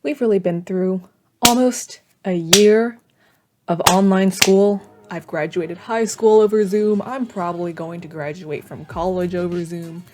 We've really been through almost a year of online school. I've graduated high school over Zoom. I'm probably going to graduate from college over Zoom.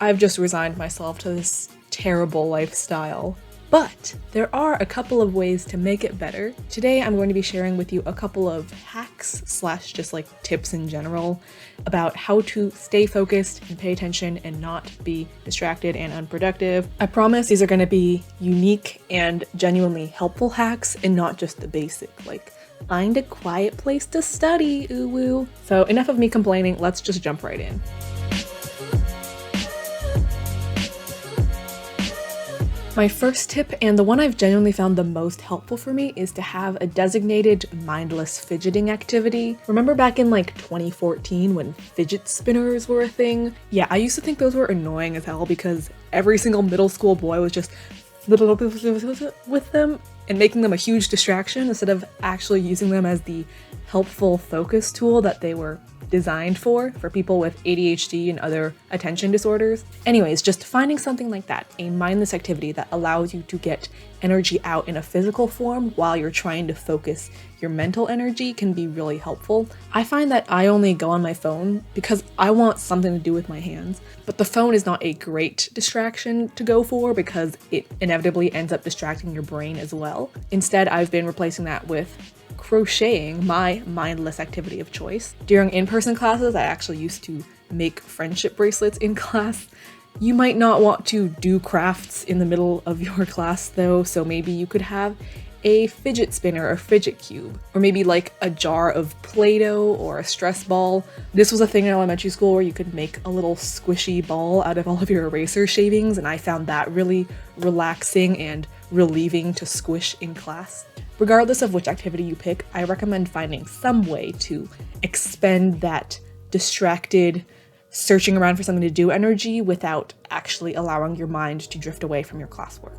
I've just resigned myself to this terrible lifestyle. But there are a couple of ways to make it better. Today I'm going to be sharing with you a couple of hacks / just like tips in general about how to stay focused and pay attention and not be distracted and unproductive. I promise these are going to be unique and genuinely helpful hacks and not just the basic, like find a quiet place to study, ooh woo. So enough of me complaining, let's just jump right in. My first tip, and the one I've genuinely found the most helpful for me, is to have a designated mindless fidgeting activity. Remember back in like 2014 when fidget spinners were a thing? Yeah, I used to think those were annoying as hell because every single middle school boy was just with them and making them a huge distraction instead of actually using them as the helpful focus tool that they were designed for people with ADHD and other attention disorders. Anyways, just finding something like that, a mindless activity that allows you to get energy out in a physical form while you're trying to focus your mental energy, can be really helpful. I find that I only go on my phone because I want something to do with my hands, but the phone is not a great distraction to go for because it inevitably ends up distracting your brain as well. Instead, I've been replacing that with crocheting, my mindless activity of choice. During in-person classes, I actually used to make friendship bracelets in class. You might not want to do crafts in the middle of your class though, so maybe you could have a fidget spinner or fidget cube, or maybe like a jar of Play-Doh or a stress ball. This was a thing in elementary school where you could make a little squishy ball out of all of your eraser shavings, and I found that really relaxing and relieving to squish in class. Regardless of which activity you pick, I recommend finding some way to expend that distracted, searching around for something to do energy without actually allowing your mind to drift away from your classwork.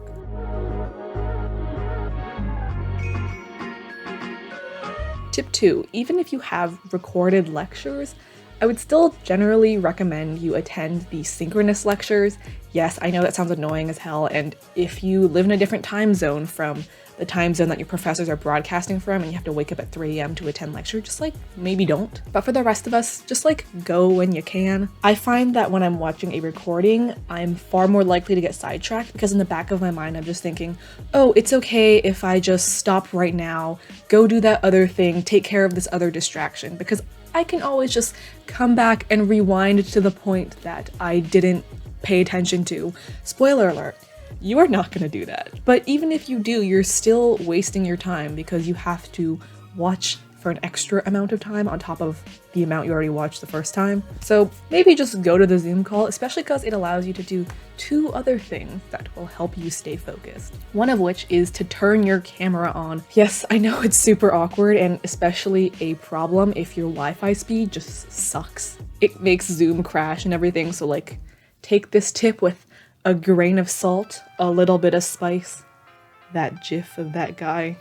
Tip 2, even if you have recorded lectures, I would still generally recommend you attend the synchronous lectures. Yes, I know that sounds annoying as hell, and if you live in a different time zone from the time zone that your professors are broadcasting from and you have to wake up at 3 a.m. to attend lecture, just like maybe don't. But for the rest of us, just like go when you can. I find that when I'm watching a recording, I'm far more likely to get sidetracked because in the back of my mind, I'm just thinking, oh, it's okay if I just stop right now, go do that other thing, take care of this other distraction, because I can always just come back and rewind to the point that I didn't pay attention to. Spoiler alert. You are not going to do that. But even if you do, you're still wasting your time because you have to watch for an extra amount of time on top of the amount you already watched the first time. So maybe just go to the Zoom call, especially because it allows you to do 2 other things that will help you stay focused. One of which is to turn your camera on. Yes, I know it's super awkward and especially a problem if your Wi-Fi speed just sucks. It makes Zoom crash and everything, so like take this tip with a grain of salt, a little bit of spice. That gif of that guy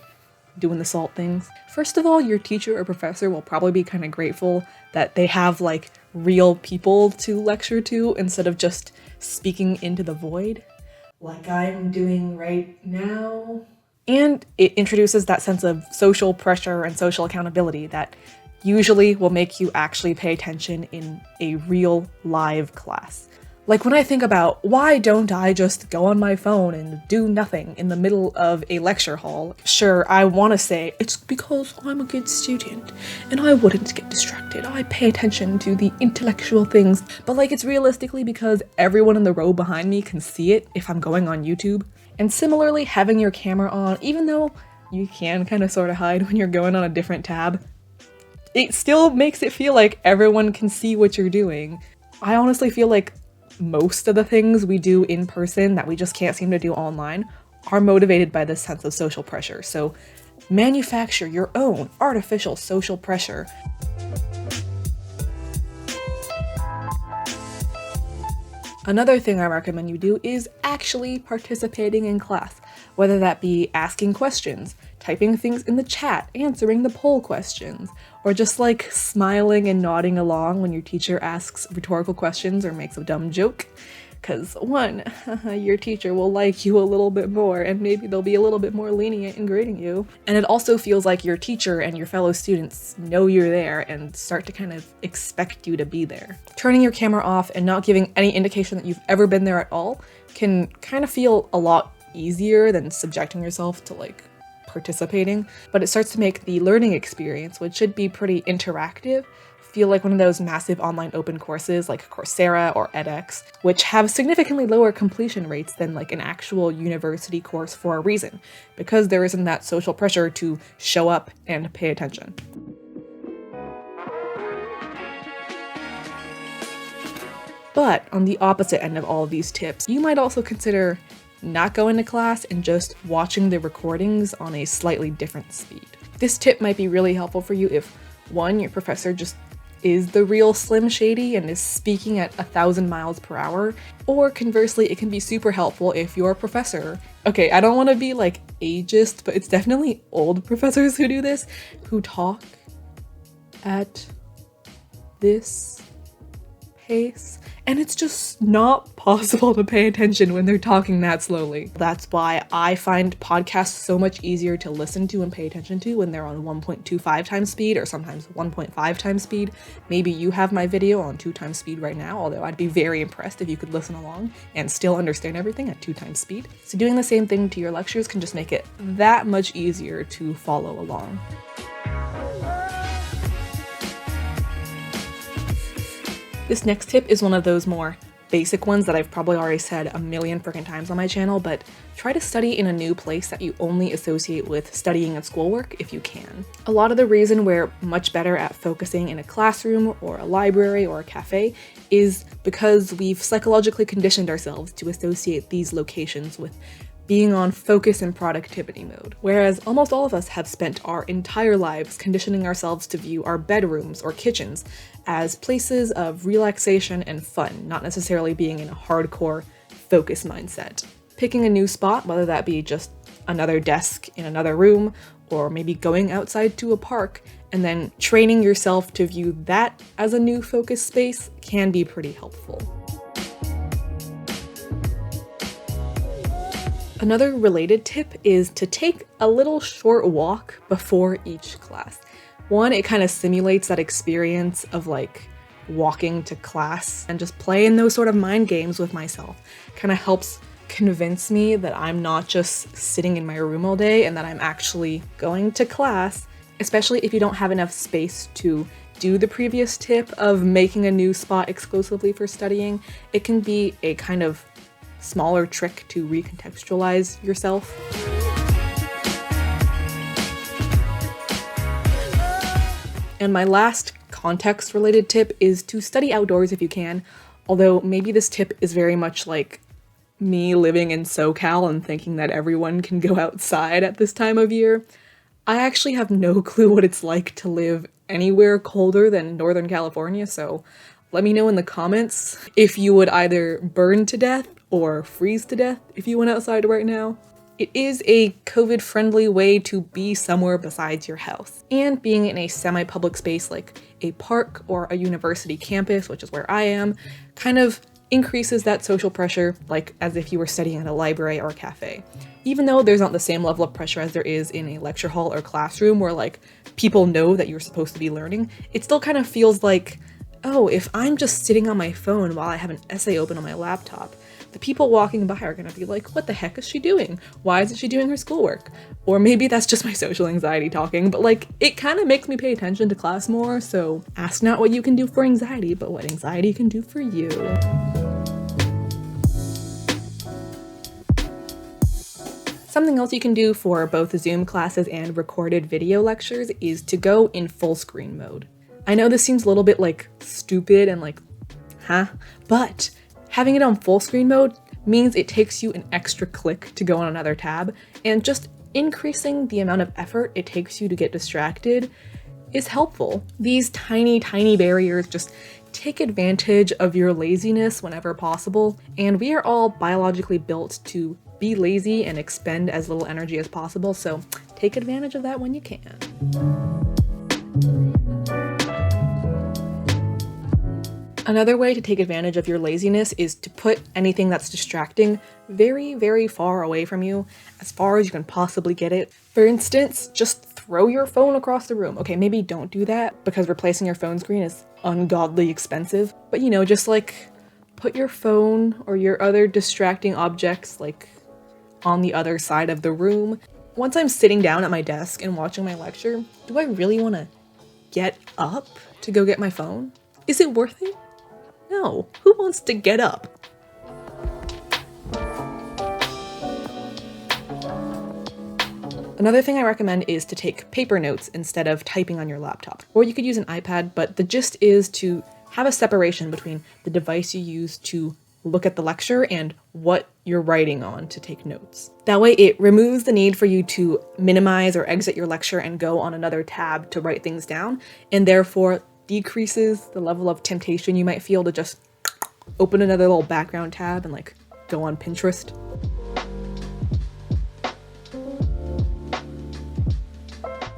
doing the salt things. First of all, your teacher or professor will probably be kind of grateful that they have like real people to lecture to instead of just speaking into the void, like I'm doing right now. And it introduces that sense of social pressure and social accountability that usually will make you actually pay attention in a real live class. Like when I think about why don't I just go on my phone and do nothing in the middle of a lecture hall? Sure, I want to say it's because I'm a good student and I wouldn't get distracted. I pay attention to the intellectual things, but like it's realistically because everyone in the row behind me can see it if I'm going on YouTube. And similarly, having your camera on, even though you can kind of sort of hide when you're going on a different tab, it still makes it feel like everyone can see what you're doing. I honestly feel like most of the things we do in person that we just can't seem to do online are motivated by this sense of social pressure. So manufacture your own artificial social pressure. Another thing I recommend you do is actually participating in class, whether that be asking questions, typing things in the chat, answering the poll questions, or just like smiling and nodding along when your teacher asks rhetorical questions or makes a dumb joke. because one, your teacher will like you a little bit more and maybe they'll be a little bit more lenient in grading you. And it also feels like your teacher and your fellow students know you're there and start to kind of expect you to be there. Turning your camera off and not giving any indication that you've ever been there at all can kind of feel a lot easier than subjecting yourself to like participating, but it starts to make the learning experience, which should be pretty interactive, feel like one of those massive online open courses like Coursera or edX, which have significantly lower completion rates than like an actual university course for a reason, because there isn't that social pressure to show up and pay attention. But on the opposite end of all of these tips, you might also consider not going to class and just watching the recordings on a slightly different speed. This tip might be really helpful for you if, one, your professor just is the real Slim Shady and is speaking at 1,000 miles per hour, or conversely, it can be super helpful if your professor, okay, I don't want to be like ageist, but it's definitely old professors who do this, who talk at this pace, and it's just not possible to pay attention when they're talking that slowly. That's why I find podcasts so much easier to listen to and pay attention to when they're on 1.25 times speed or sometimes 1.5 times speed. Maybe you have my video on 2 times speed right now, although I'd be very impressed if you could listen along and still understand everything at 2 times speed. So doing the same thing to your lectures can just make it that much easier to follow along. This next tip is one of those more basic ones that I've probably already said a million freaking times on my channel, but try to study in a new place that you only associate with studying and schoolwork if you can. A lot of the reason we're much better at focusing in a classroom or a library or a cafe is because we've psychologically conditioned ourselves to associate these locations with being on focus and productivity mode, whereas almost all of us have spent our entire lives conditioning ourselves to view our bedrooms or kitchens as places of relaxation and fun, not necessarily being in a hardcore focus mindset. Picking a new spot, whether that be just another desk in another room, or maybe going outside to a park, and then training yourself to view that as a new focus space can be pretty helpful. Another related tip is to take a little short walk before each class. One, it kind of simulates that experience of like walking to class, and just playing those sort of mind games with myself kind of helps convince me that I'm not just sitting in my room all day and that I'm actually going to class, especially if you don't have enough space to do the previous tip of making a new spot exclusively for studying. It can be a kind of smaller trick to recontextualize yourself. And my last context-related tip is to study outdoors if you can, although maybe this tip is very much like me living in SoCal and thinking that everyone can go outside at this time of year. I actually have no clue what it's like to live anywhere colder than Northern California, so let me know in the comments if you would either burn to death or freeze to death if you went outside right now. It is a COVID-friendly way to be somewhere besides your house. And being in a semi-public space like a park or a university campus, which is where I am, kind of increases that social pressure, like as if you were studying at a library or a cafe. Even though there's not the same level of pressure as there is in a lecture hall or classroom where like people know that you're supposed to be learning, it still kind of feels like, oh, if I'm just sitting on my phone while I have an essay open on my laptop, the people walking by are gonna be like, what the heck is she doing? Why isn't she doing her schoolwork? Or maybe that's just my social anxiety talking, but like, it kind of makes me pay attention to class more, so ask not what you can do for anxiety, but what anxiety can do for you. Something else you can do for both Zoom classes and recorded video lectures is to go in full screen mode. I know this seems a little bit like stupid and like, but having it on full screen mode means it takes you an extra click to go on another tab, and just increasing the amount of effort it takes you to get distracted is helpful. These tiny, tiny barriers just take advantage of your laziness whenever possible, and we are all biologically built to be lazy and expend as little energy as possible, so take advantage of that when you can. Another way to take advantage of your laziness is to put anything that's distracting very, very far away from you, as far as you can possibly get it. For instance, just throw your phone across the room. Okay, maybe don't do that because replacing your phone screen is ungodly expensive, but you know, just like put your phone or your other distracting objects like on the other side of the room. Once I'm sitting down at my desk and watching my lecture, do I really want to get up to go get my phone? Is it worth it? No, who wants to get up? Another thing I recommend is to take paper notes instead of typing on your laptop. Or you could use an iPad, but the gist is to have a separation between the device you use to look at the lecture and what you're writing on to take notes. That way it removes the need for you to minimize or exit your lecture and go on another tab to write things down, and therefore decreases the level of temptation you might feel to just open another little background tab and like go on Pinterest.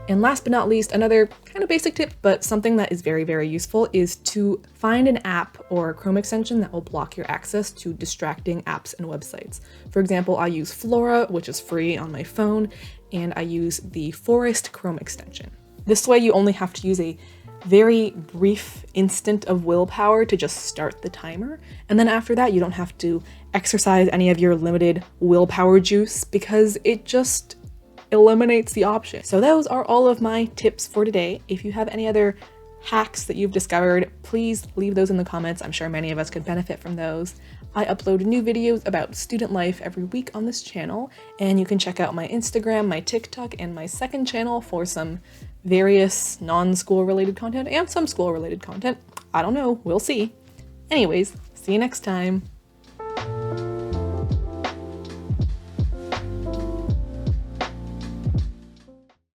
And last but not least, another kind of basic tip, but something that is very, very useful, is to find an app or a Chrome extension that will block your access to distracting apps and websites. For example, I use Flora, which is free on my phone, and I use the Forest Chrome extension. This way you only have to use a very brief instant of willpower to just start the timer, and then after that you don't have to exercise any of your limited willpower juice because it just eliminates the option. So those are all of my tips for today. If you have any other hacks that you've discovered, please leave those in the comments. I'm sure many of us could benefit from those. I upload new videos about student life every week on this channel, and you can check out my Instagram, my TikTok, and my second channel for some various non-school related content and some school related content. I don't know, we'll see. Anyways, see you next time.